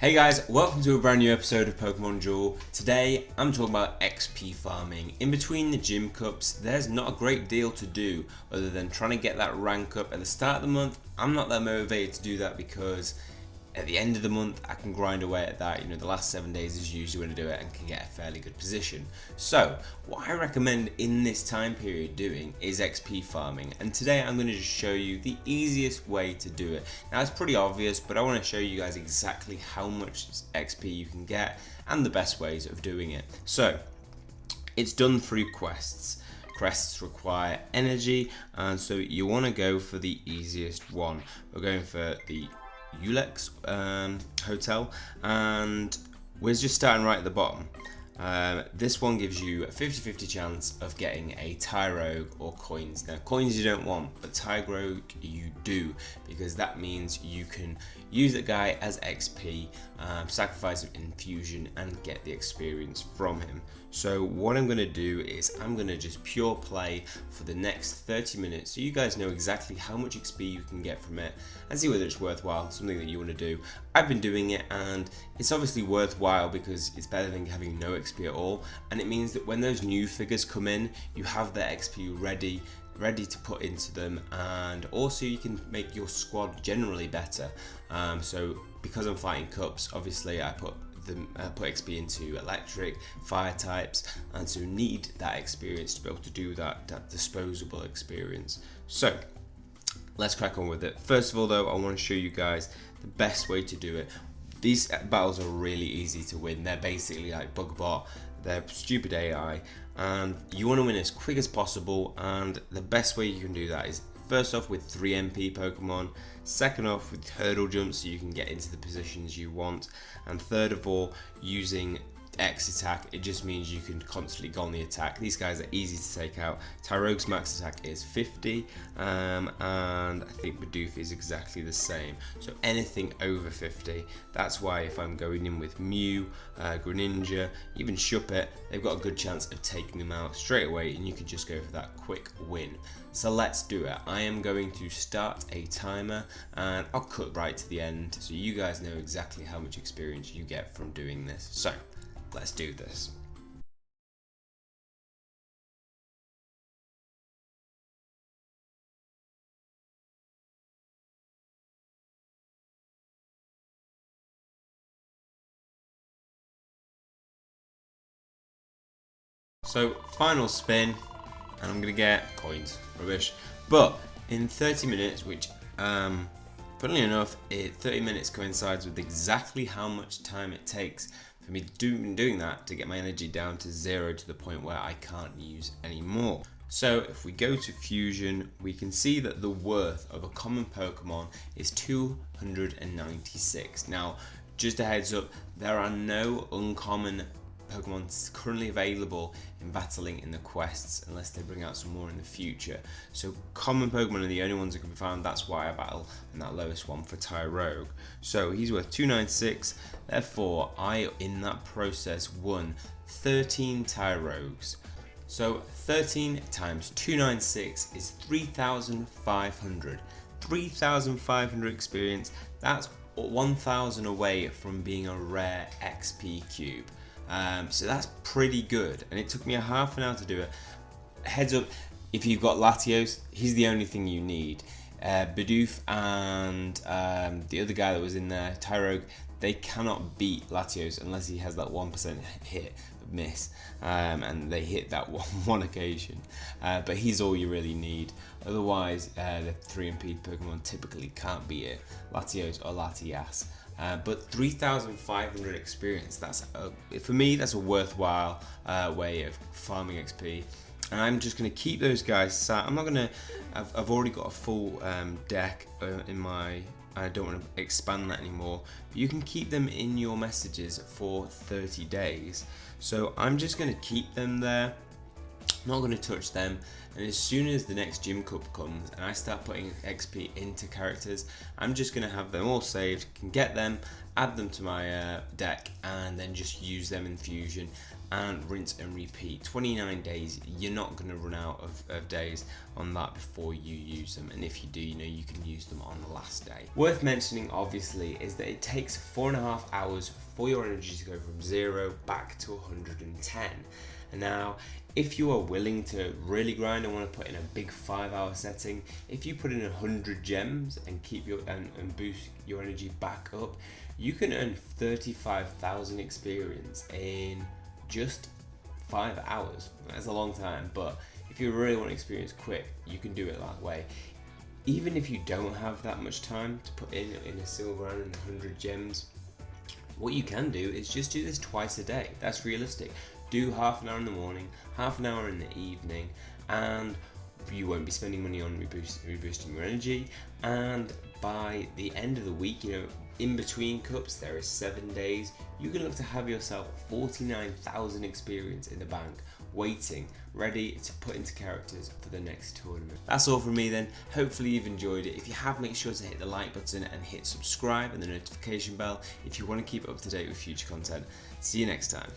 Hey guys, welcome to a brand new episode of Pokemon Duel. Today I'm talking about XP farming. In between the gym cups, there's not a great deal to do other than trying to get that rank up at the start of the month. I'm not that motivated to do that because at the end of the month I can grind away at that. You know, the last 7 days is usually when I do it and can get a fairly good position. So what I recommend in this time period doing is XP farming, and today I'm going to just show you the easiest way to do it. Now it's pretty obvious, but I want to show you guys exactly how much XP you can get and the best ways of doing it. So it's done through quests. Quests require energy, and so you want to go for the easiest one. We're going for the Ulex hotel, and we're just starting right at the bottom. This one gives you a 50-50 chance of getting a Tyrogue or coins. Now coins you don't want, but Tyrogue you do, because that means you can use that guy as XP, sacrifice him in fusion and get the experience from him. So what I'm going to do is I'm going to just pure play for the next 30 minutes so you guys know exactly how much XP you can get from it and see whether it's worthwhile, something that you want to do. I've been doing it and it's obviously worthwhile because it's better than having no XP at all, and it means that when those new figures come in, you have their XP ready to put into them, and also you can make your squad generally better. So because I'm fighting cups, obviously I put XP into electric, fire types, and so need that experience to be able to do that disposable experience. So let's crack on with it. First of all though, I want to show you guys the best way to do it. These battles are really easy to win. They're basically like Bugbot, they're stupid AI, and you want to win as quick as possible, and the best way you can do that is first off with 3 MP Pokemon, second off with hurdle jumps so you can get into the positions you want, and third of all using X attack. It just means you can constantly go on the attack. These guys are easy to take out. Tyrogue's max attack is 50, and I think Bidoof is exactly the same, so anything over 50. That's why if I'm going in with Mew, Greninja, even Shuppet, they've got a good chance of taking them out straight away, and you can just go for that quick win. So let's do it. I am going to start a timer and I'll cut right to the end so you guys know exactly how much experience you get from doing this. So let's do this. So final spin, and I'm gonna get coins. Rubbish. But in 30 minutes, which funnily enough, 30 minutes coincides with exactly how much time it takes for me doing that to get my energy down to 0 to the point where I can't use any more. So if we go to fusion, we can see that the worth of a common Pokemon is 296. Now, just a heads up, there are no uncommon Pokemon currently available in battling in the quests unless they bring out some more in the future. So common Pokemon are the only ones that can be found. That's why I battle in that lowest one for Tyrogue. So he's worth 296. Therefore, I in that process won 13 Tyrogues. So 13 times 296 is 3,500. 3,500 experience. That's 1,000 away from being a rare XP cube. So that's pretty good, and it took me a half an hour to do it. Heads up, if you've got Latios, he's the only thing you need. Bidoof and the other guy that was in there, Tyrogue, they cannot beat Latios unless he has that 1% hit miss, and they hit that one occasion, but he's all you really need. Otherwise the 3 MP Pokemon typically can't beat it, Latios or Latias. But 3,500 experience, for me that's a worthwhile way of farming XP, and I'm just going to keep those guys sat. I'm not going to, I've already got a full deck in my, I don't want to expand that anymore, but you can keep them in your messages for 30 days. So I'm just going to keep them there, not going to touch them, and as soon as the next gym cup comes and I start putting XP into characters, I'm just going to have them all saved, can get them, add them to my deck, and then just use them in fusion. and rinse and repeat. 29 days, you're not going to run out of days on that before you use them, and if you do, you can use them on the last day. Worth mentioning obviously is that it takes 4.5 hours for your energy to go from 0 back to 110. And now, if you are willing to really grind and want to put in a big 5-hour setting, if you put in 100 gems and keep your and boost your energy back up, you can earn 35,000 experience in just 5 hours. That's a long time, but if you really want experience quick, you can do it that way. Even if you don't have that much time to put in a silver run and 100 gems, what you can do is just do this twice a day. That's realistic. Do half an hour in the morning, half an hour in the evening, and you won't be spending money on reboosting your energy. And by the end of the week, in between cups, there is 7 days, you can look to have yourself 49,000 experience in the bank, waiting, ready to put into characters for the next tournament. That's all from me then. Hopefully you've enjoyed it. If you have, make sure to hit the like button and hit subscribe and the notification bell if you want to keep up to date with future content. See you next time.